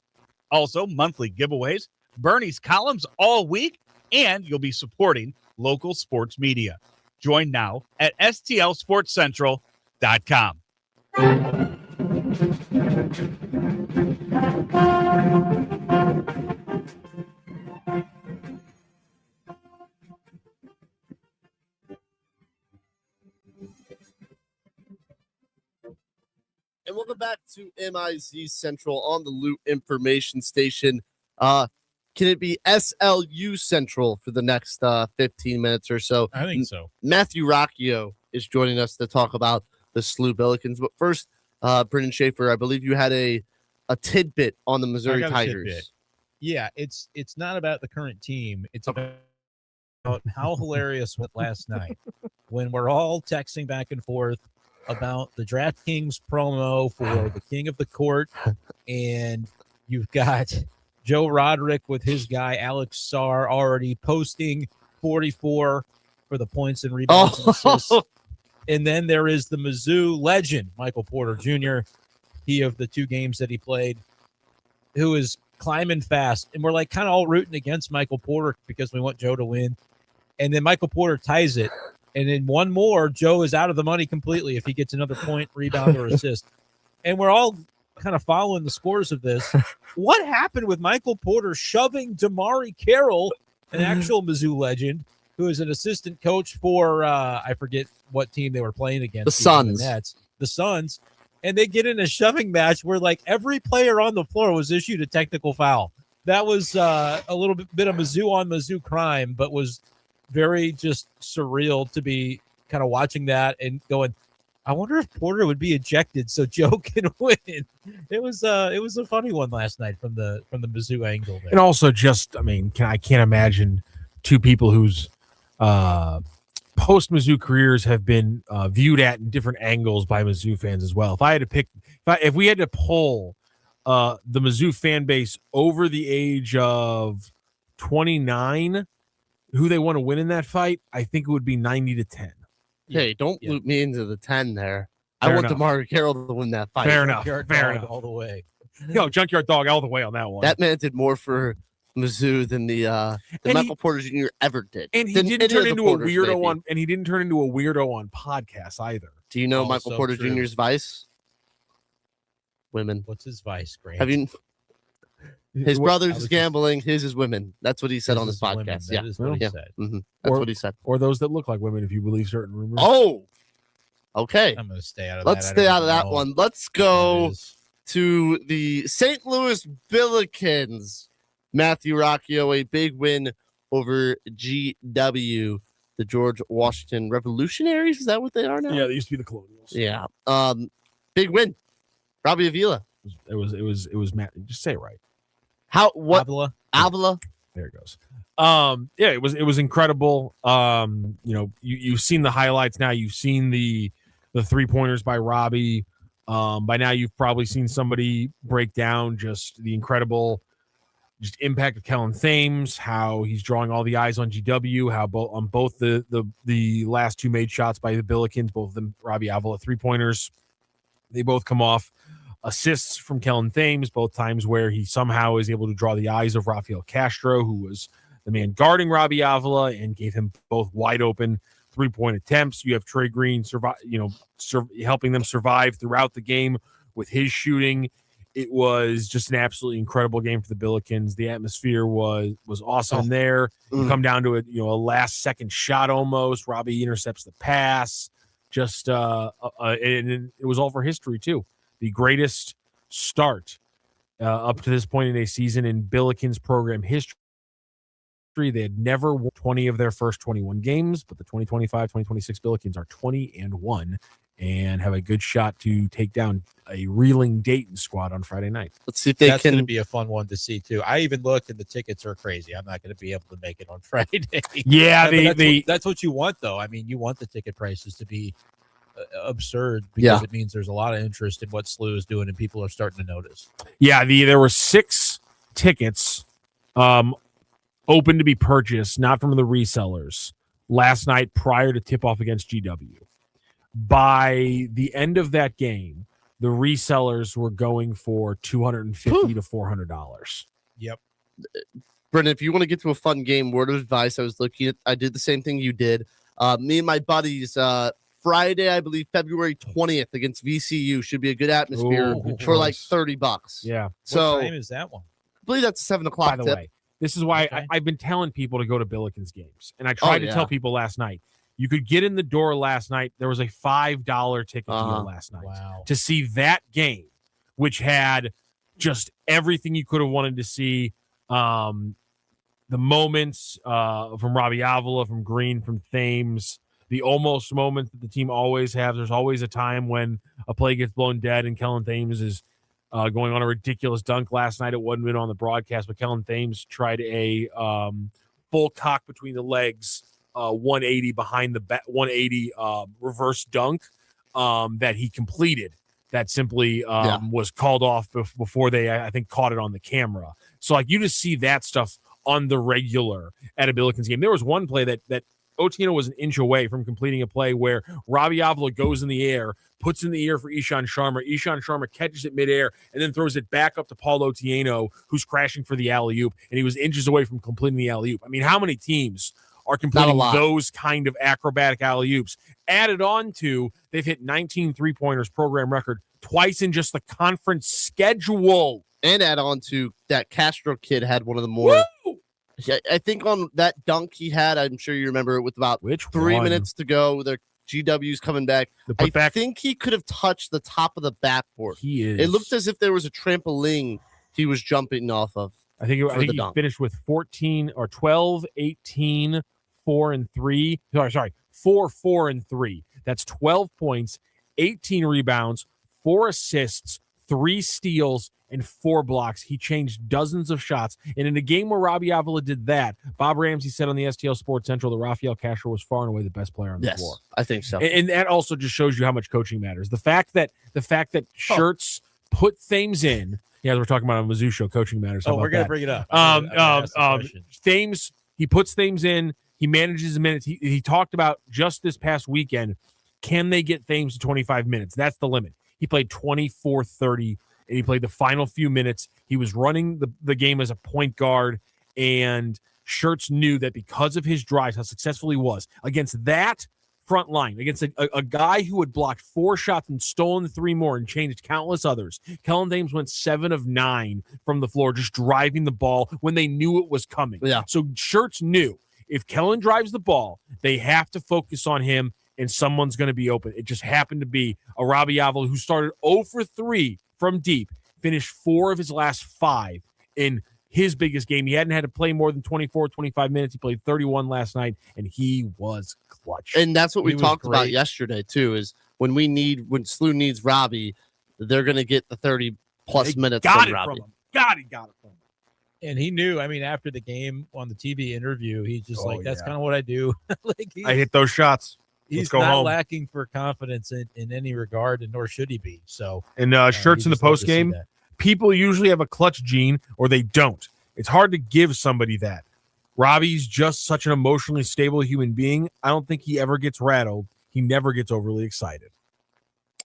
Also, monthly giveaways, Bernie's columns all week, and you'll be supporting local sports media. Join now at stlsportscentral.com. And welcome back to MIZ Central on the Loot Information Station. Can it be SLU Central for the next 15 minutes or so? I think so. Matthew Rocchio is joining us to talk about the SLU Billikens. But first, Brendan Schaefer, I believe you had a tidbit on the Missouri I got a tidbit. Tigers. Yeah, it's not about the current team. It's about how hilarious went last night when we're all texting back and forth about the DraftKings promo for the King of the Court, and you've got Joe Roderick with his guy Alex Sarr already posting 44 for the points and rebounds and assists. And then there is the Mizzou legend, Michael Porter Jr., he of the 2 games that he played, who is climbing fast. And we're like kind of all rooting against Michael Porter because we want Joe to win. And then Michael Porter ties it. And then one more, Joe is out of the money completely if he gets another point, rebound, or assist. And we're all kind of following the scores of this. What happened with Michael Porter shoving Damari Carroll, an actual Mizzou legend, who is an assistant coach for, I forget what team they were playing against. The Suns. The Suns. And they get in a shoving match where, like, every player on the floor was issued a technical foul. That was a little bit of Mizzou on Mizzou crime, but was very just surreal to be kind of watching that and going, I wonder if Porter would be ejected so Joe can win. It was a funny one last night from the Mizzou angle there. And also just, I mean, I can't imagine 2 people whose post Mizzou careers have been viewed at in different angles by Mizzou fans as well. If I had to pick, if we had to poll the Mizzou fan base over the age of 29, who they want to win in that fight, I think it would be 90-10. Hey, don't loop me into the 10 there. Fair I want enough. Damari Carroll to win that fight. Fair enough. Junkyard Fair dog enough. all the way. Junkyard dog all the way on that one. That man did more for Mizzou than And Michael Porter Jr. ever did. And he Than didn't any turn of the into Porters, a weirdo maybe. on, and he didn't turn into a weirdo on podcasts either. Do you know Oh, Michael so Porter true. Jr.'s vice? Women. What's his vice, Grant? Have you? His What- brother's I was is just- gambling. His is women. That's what he said His on his is women. podcast. That Yeah, is what he yeah. said. That's Or- what he said. or those that look like women, if you believe certain rumors. Oh, okay. I'm going to stay out of Let's that. I stay don't out of that know one. Let's what that go is. to the St. Louis Billikens. Matthew Rocchio, a big win over GW, the George Washington Revolutionaries. Is that what they are now? Yeah, they used to be the Colonials. Yeah. Big win. Robbie Avila. It was Matt. Just say it right. What? Avila. Avila. There it goes. Yeah, it was incredible. You've seen the highlights now. You've seen the 3-pointers by Robbie. By now you've probably seen somebody break down just the incredible impact of Kellen Thames, how he's drawing all the eyes on GW, how both the last 2 made shots by the Billikens, both of them Robbie Avila 3-pointers. They both come off assists from Kellen Thames, both times where he somehow is able to draw the eyes of Rafael Castro, who was the man guarding Robbie Avila, and gave him both wide open 3-point attempts. You have Trey Green helping them survive throughout the game with his shooting. It was just an absolutely incredible game for the Billikens. The atmosphere was awesome there. You come down to a last second shot almost. Robbie intercepts the pass. And it was all for history too. The greatest start up to this point in a season in Billikens program history. They had never won 20 of their first 21 games, but the 2025-2026 Billikens are 20-1 and have a good shot to take down a reeling Dayton squad on Friday night. Let's see if they That's going to can. be a fun one to see too. I even looked, and the tickets are crazy. I'm not going to be able to make it on Friday. Yeah, But that's what you want, though. I mean, you want the ticket prices to be absurd because it means there's a lot of interest in what SLU is doing, and people are starting to notice. Yeah, there were 6 tickets open to be purchased, not from the resellers, last night prior to tip-off against GW. By the end of that game, the resellers were going for $250 to $400. Yep. Brendan, if you want to get to a fun game, word of advice, I did the same thing you did. Me and my buddies, Friday, I believe February 20th against VCU should be a good atmosphere Good for like choice. $30. Yeah. So what time is that one? I believe that's 7 By o'clock. the tip. way, this is why Okay. I've been telling people to go to Billikens games. And I tried to yeah. tell people last night, you could get in the door last night. There was a $5 ticket deal last night Wow. to see that game, which had just everything you could have wanted to see. The moments from Robbie Avila, from Green, from Thames, the almost moments that the team always have. There's always a time when a play gets blown dead and Kellen Thames is going on a ridiculous dunk. Last night it wasn't been on the broadcast, but Kellen Thames tried a full cock between the legs, 180 behind the 180 reverse dunk that he completed. That simply was called off before they, I think, caught it on the camera. So like you just see that stuff on the regular at a Billikens game. There was one play that Otieno was an inch away from completing a play where Robbie Avila goes in the air, puts in the air for Ishan Sharma. Ishan Sharma catches it midair and then throws it back up to Paul Otieno, who's crashing for the alley-oop, and he was inches away from completing the alley-oop. I mean, how many teams are completing those kind of acrobatic alley-oops? Added on to, they've hit 19 three-pointers, program record, twice in just the conference schedule. And add on to that Castro kid had one of the more. Woo! I think on that dunk he had, I'm sure you remember it, with about 3 minutes to go. Their GW's coming back. I think he could have touched the top of the backboard. He is. It looked as if there was a trampoline he was jumping off of. I think he finished with 14 or 12, 18, 4 and 3. Sorry, 4, 4 and 3. That's 12 points, 18 rebounds, 4 assists, 3 steals, and 4 blocks. He changed dozens of shots. And in a game where Robbie Avila did that, Bob Ramsey said on the STL Sports Central that Rafael Castro was far and away the best player on the floor. I think so. And that also just shows you how much coaching matters. The fact that Shirts put Thames in. Yeah, we're talking about on Mizzou show, coaching matters. How we're about gonna that? bring it up. Thames, he puts Thames in. He manages the minutes. He talked about just this past weekend. Can they get Thames to 25 minutes? That's the limit. He played 24-30. And he played the final few minutes. He was running the game as a point guard, and Shirts knew that because of his drives, how successful he was against that front line, against a guy who had blocked 4 shots and stolen 3 more and changed countless others. Kellen Thames went 7 of 9 from the floor, just driving the ball when they knew it was coming. Yeah. So Shirts knew if Kellen drives the ball, they have to focus on him, and someone's going to be open. It just happened to be a Robbie Avila who started 0 for 3 from deep, finished 4 of his last 5 in his biggest game. He hadn't had to play more than 24, 25 minutes. He played 31 last night, and he was clutch. And that's what we talked about yesterday, too, is when SLU needs Robbie, they're going to get the 30-plus minutes from Robbie. He got it from him. And he knew, after the game on the TV interview, he's just that's kind of what I do. I hit those shots. He's not lacking for confidence in any regard, and nor should he be. So, and Shirts in the post game, people usually have a clutch gene or they don't. It's hard to give somebody that. Robbie's just such an emotionally stable human being. I don't think he ever gets rattled. He never gets overly excited.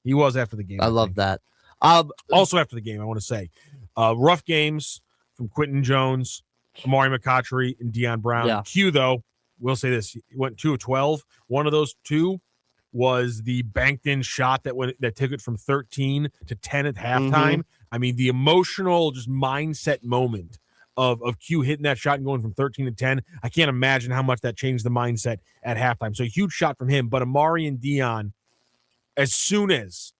He was after the game. I love that. Also after the game, I want to say, rough games from Quentin Jones, Amari McCautry, and Deion Brown. Yeah. Q, though, we'll say this. He went 2 of 12. One of those 2 was the banked in shot that took it from 13 to 10 at halftime. Mm-hmm. I mean, the emotional just mindset moment of Q hitting that shot and going from 13 to 10. I can't imagine how much that changed the mindset at halftime. So a huge shot from him. But Amari and Deion, as soon as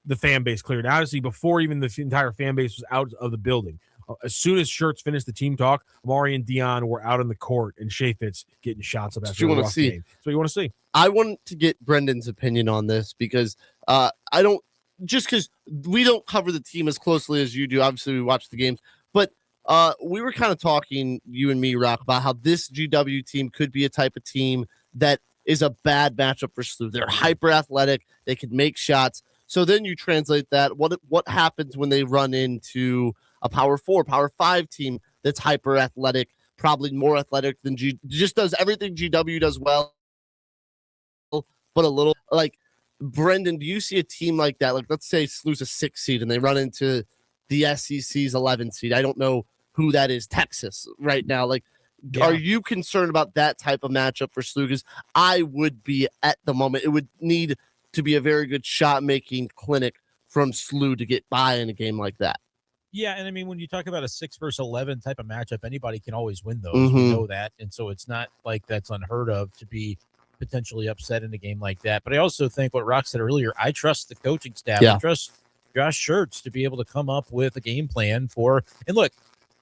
the fan base cleared, obviously before even the entire fan base was out of the building, as soon as Shirts finished the team talk, Amari and Deion were out on the court, and Shea Fitz getting shots up after the rough game. So you want to see? I want to get Brendan's opinion on this because I don't, just because we don't cover the team as closely as you do. Obviously, we watch the games, but we were kind of talking, you and me, Rock, about how this GW team could be a type of team that is a bad matchup for SLU. They're hyper athletic. They can make shots. So then you translate that. What happens when they run into a Power 4, Power 5 team that's hyper athletic, probably more athletic than just does everything GW does well, but a little like Brendan. Do you see a team like that? Like, let's say SLU's a 6 seed and they run into the SEC's 11 seed. I don't know who that is, Texas, right now. Like, are you concerned about that type of matchup for SLU? Because I would be at the moment. It would need to be a very good shot-making clinic from SLU to get by in a game like that. Yeah, and I mean, when you talk about a 6 versus 11 type of matchup, anybody can always win those. Mhm. We know that, and so it's not like that's unheard of to be potentially upset in a game like that. But I also think what Rock said earlier, I trust the coaching staff. Yeah. I trust Josh Schertz to be able to come up with a game plan for. And look,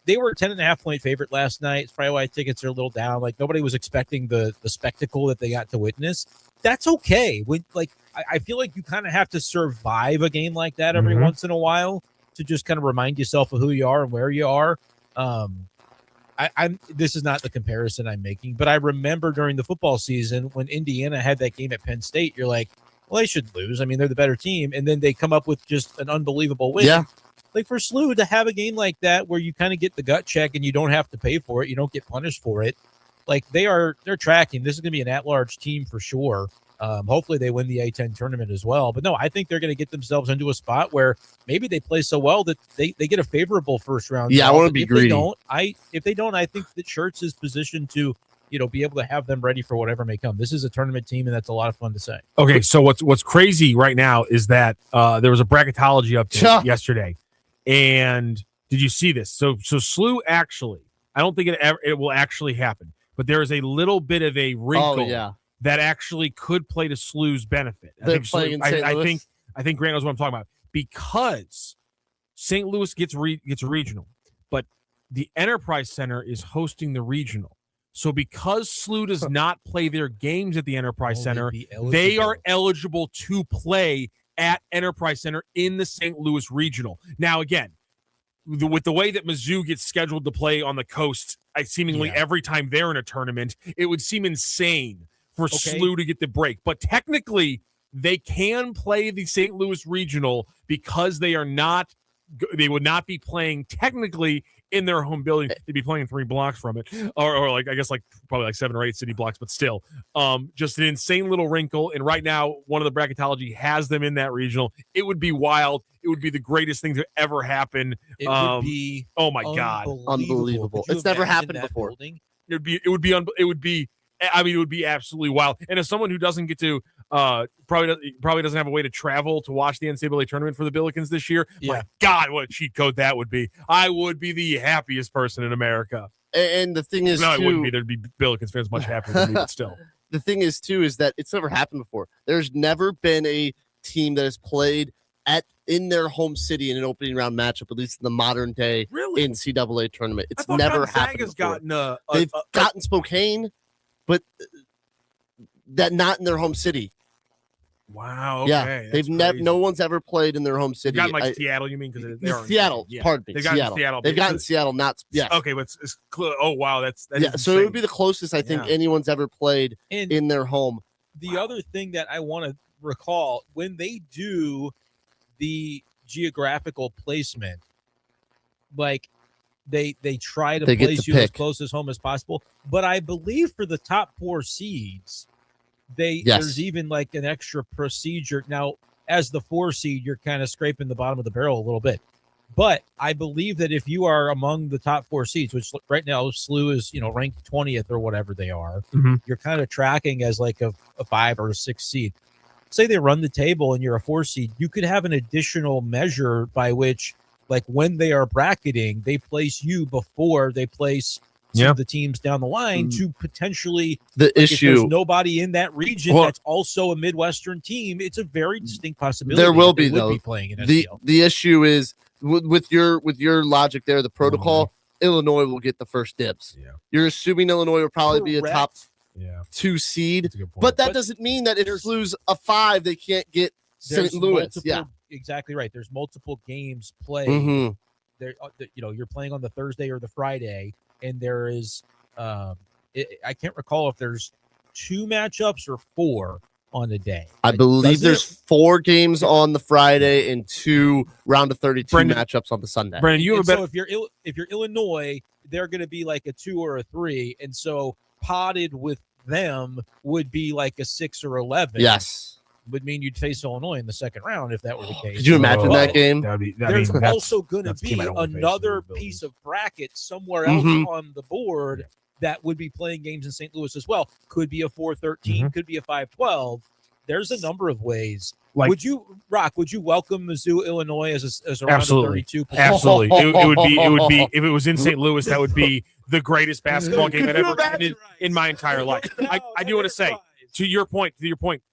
they were a 10.5-point favorite last night. It's probably why tickets are a little down. Like, nobody was expecting the spectacle that they got to witness. That's okay. I feel like you kind of have to survive a game like that every once in a while to just kind of remind yourself of who you are and where you are. This is not the comparison I'm making, but I remember during the football season when Indiana had that game at Penn State, you're like, well, they should lose. I mean, they're the better team. And then they come up with just an unbelievable win. Yeah. Like for SLU to have a game like that where you kind of get the gut check and you don't have to pay for it, you don't get punished for it. Like they're tracking. This is going to be an at-large team for sure. Hopefully they win the A10 tournament as well. But no, I think they're going to get themselves into a spot where maybe they play so well that they get a favorable first round. Yeah, I want to be greedy. If they don't, I think that Schertz is positioned to, be able to have them ready for whatever may come. This is a tournament team, and that's a lot of fun to say. Okay, so what's crazy right now is that there was a bracketology update yesterday, and did you see this? So SLU actually, I don't think it will actually happen, but there is a little bit of a wrinkle that actually could play to SLU's benefit. I think Grant knows what I'm talking about, because St. Louis gets regional, but the Enterprise Center is hosting the regional. So because SLU does not play their games at the Enterprise Center, they are eligible to play at Enterprise Center in the St. Louis regional. Now, again, with the way that Mizzou gets scheduled to play on the coast, seemingly every time they're in a tournament, it would seem insane for SLU to get the break. But technically, they can play the St. Louis regional because they would not be playing technically in their home building. They'd be playing 3 blocks from it, or like, I guess, like probably like 7 or 8 city blocks, but still, just an insane little wrinkle. And right now, one of the bracketology has them in that regional. It would be wild. It would be the greatest thing to ever happen. It would be, oh my God, unbelievable. It's never happened before. It would be absolutely wild. And as someone who doesn't get to, probably doesn't have a way to travel to watch the NCAA tournament for the Billikens this year, my God, what a cheat code that would be. I would be the happiest person in America. And the thing is, no, it wouldn't be. There'd be Billikens fans much happier than me, but still. The thing is, too, is that it's never happened before. There's never been a team that has played in their home city in an opening round matchup, at least in the modern day NCAA tournament. It's never happened before. They've gotten Spokane, but that not in their home city. Wow. Okay. Yeah, no one's ever played in their home city. They've gotten Seattle, you mean? Because they are Seattle. Pardon me. They've gotten Seattle. They've gotten Seattle. Not okay, but it's oh wow, that's so it would be the closest I think anyone's ever played in their home. The other thing that I want to recall, when they do the geographical placement, like they try to place you as close as home as possible. But I believe for the top 4 seeds, there's even like an extra procedure. Now, as the 4 seed, you're kind of scraping the bottom of the barrel a little bit. But I believe that if you are among the top 4 seeds, which right now SLU is, ranked 20th or whatever they are, you're kind of tracking as like a 5 or a 6 seed. Say they run the table and you're a 4 seed, you could have an additional measure by which, like when they are bracketing, they place you before they place some of the teams down the line to potentially if there's nobody in that region that's also a Midwestern team. It's a very distinct possibility. There will be though. Be playing in STL. The issue is with your logic there, the protocol, Illinois will get the first dibs. Yeah. You're assuming Illinois will probably be a top 2 seed, but that doesn't mean that if they lose a 5, they can't get St. Louis. Exactly right. There's multiple games played. There, you're playing on the Thursday or the Friday, and there is, I can't recall if there's 2 matchups or 4 on a day. I believe there's 4 games on the Friday and 2 round of 32 matchups on the Sunday. Brandon, you have so if you're Illinois, they're going to be like a 2 or a 3, and so potted with them would be like a 6 or 11. Yes. would mean you'd face Illinois in the second round if that were the case. Could you imagine that game? There's also going to be another piece of bracket somewhere else on the board that would be playing games in St. Louis as well. Could be a 4-13, could be a 5-12. There's a number of ways. Would you welcome Mizzou, Illinois as a round of 32? Absolutely. It would be if it was in St. Louis, that would be the greatest basketball game I've ever attended in my entire life. I do want to say, to your point,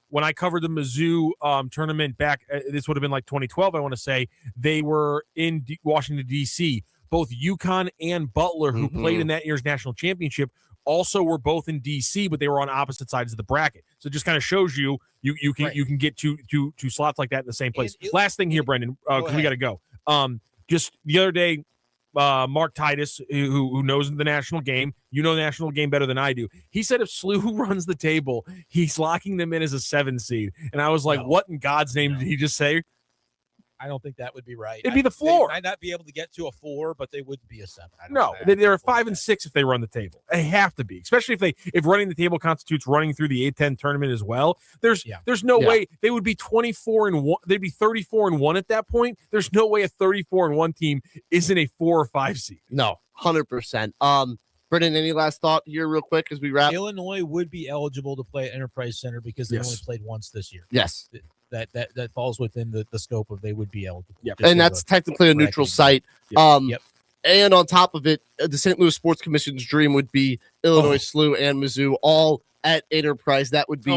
when I covered the Mizzou tournament back, this would have been like 2012, I want to say, they were in Washington, D.C. Both UConn and Butler, who played in that year's national championship, also were both in D.C., but they were on opposite sides of the bracket. So it just kind of shows you can get two slots like that in the same place. Last thing here, Brendan, because we got to go. Just the other day, Mark Titus, who knows the national game, the national game better than I do. He said if SLU runs the table, he's locking them in as a 7 seed. And I was like, what in God's name did he just say? I don't think that would be right. It'd be the floor. They might not be able to get to a 4, but they would be a 7. No, they're a 5 and 6 if they run the table. They have to be, especially if running the table constitutes running through the A-10 tournament as well. There's no way they would be 24-1. They'd be 34-1 at that point. There's no way a 34-1 team isn't a 4 or 5 seed. No, 100%. Brendan, any last thought here real quick as we wrap? Illinois would be eligible to play at Enterprise Center because they only played once this year. Yes. That falls within the scope of they would be eligible. Yep. And that's technically a neutral site. And on top of it, the St. Louis Sports Commission's dream would be Illinois, SLU, and Mizzou all at Enterprise. That would be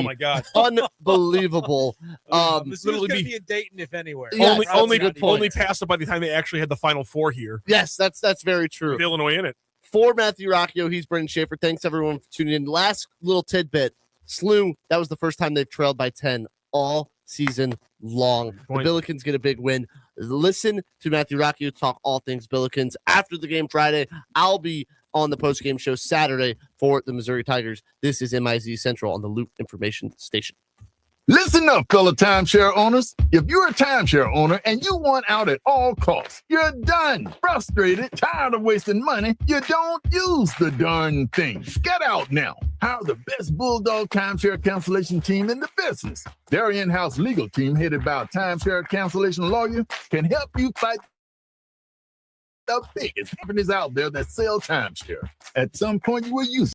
unbelievable. Mizzou's going to be in Dayton, if anywhere. Yes, only passed up by the time they actually had the Final Four here. Yes, that's very true. With Illinois in it. For Matthew Rocchio, he's Brendan Schaefer. Thanks, everyone, for tuning in. Last little tidbit. SLU, that was the first time they've trailed by 10 all season long. The Billikens get a big win. Listen to Matthew Rocchio talk all things Billikens after the game Friday. I'll be on the post-game show Saturday for the Missouri Tigers. This is MIZ Central on the Loop Information Station. Listen up, fellow timeshare owners. If you're a timeshare owner and you want out at all costs, you're done, frustrated, tired of wasting money, you don't use the darn thing. Get out now. Hire the best Bulldog timeshare cancellation team in the business. Their in-house legal team, headed by a timeshare cancellation lawyer, can help you fight the biggest companies out there that sell timeshare. At some point, you will use